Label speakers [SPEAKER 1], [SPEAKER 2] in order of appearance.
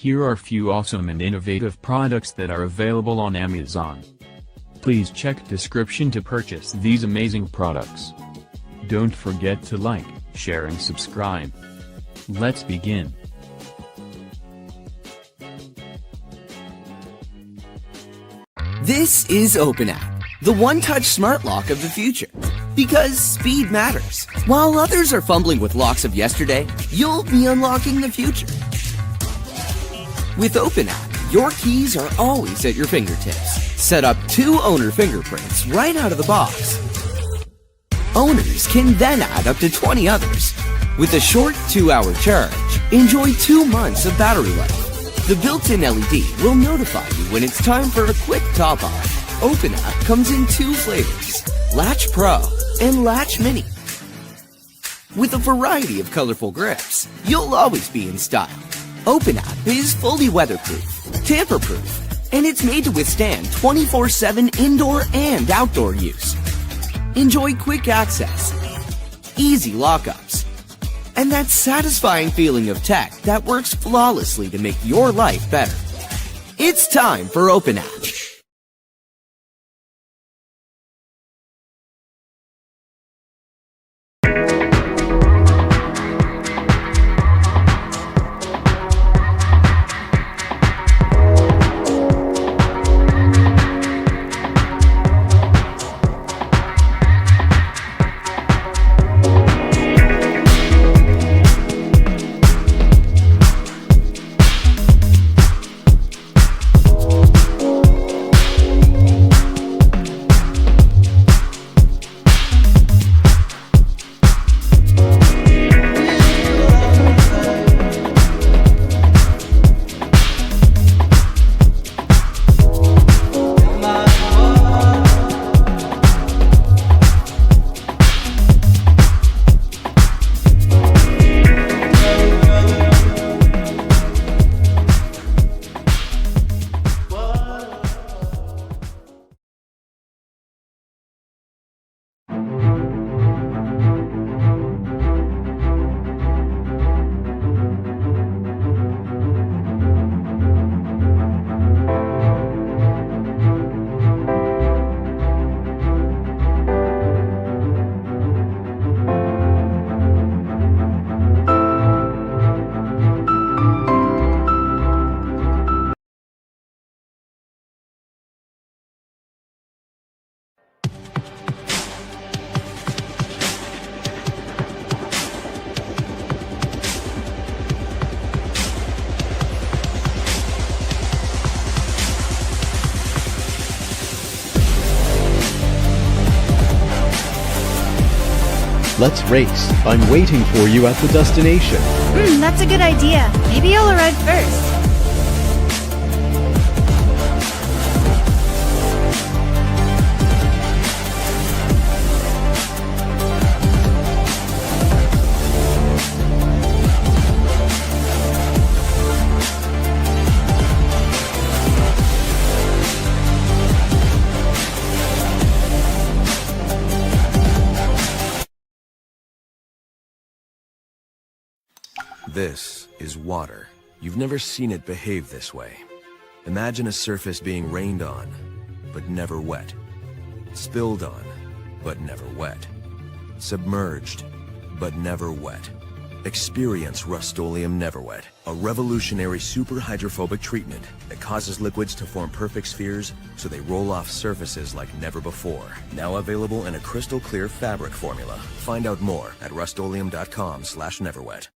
[SPEAKER 1] Here are a few awesome and innovative products that are available on Amazon. Please check description to purchase these amazing products. Don't forget to like, share and subscribe. Let's begin.
[SPEAKER 2] This is OpenApp, the one-touch smart lock of the future. Because speed matters. While others are fumbling with locks of yesterday, you'll be unlocking the future. With OpenApp, your keys are always at your fingertips. Set up 2 owner fingerprints right out of the box. Owners can then add up to 20 others. With a short 2-hour charge, enjoy 2 months of battery life. The built-in LED will notify you when it's time for a quick top-off. OpenApp comes in 2 flavors, Latch Pro and Latch Mini. With a variety of colorful grips, you'll always be in style. OpenApp is fully weatherproof, tamper-proof, and it's made to withstand 24/7 indoor and outdoor use. Enjoy quick access, easy lockups, and that satisfying feeling of tech that works flawlessly to make your life better. It's time for OpenApp.
[SPEAKER 3] Let's race. I'm waiting for you at the destination.
[SPEAKER 4] That's a good idea. Maybe I'll arrive first.
[SPEAKER 5] This is water. You've never seen it behave this way. Imagine a surface being rained on, but never wet. Spilled on, but never wet. Submerged, but never wet. Experience Rust-Oleum Neverwet, a revolutionary super hydrophobic treatment that causes liquids to form perfect spheres so they roll off surfaces like never before. Now available in a crystal clear fabric formula. Find out more at rustoleum.com/neverwet.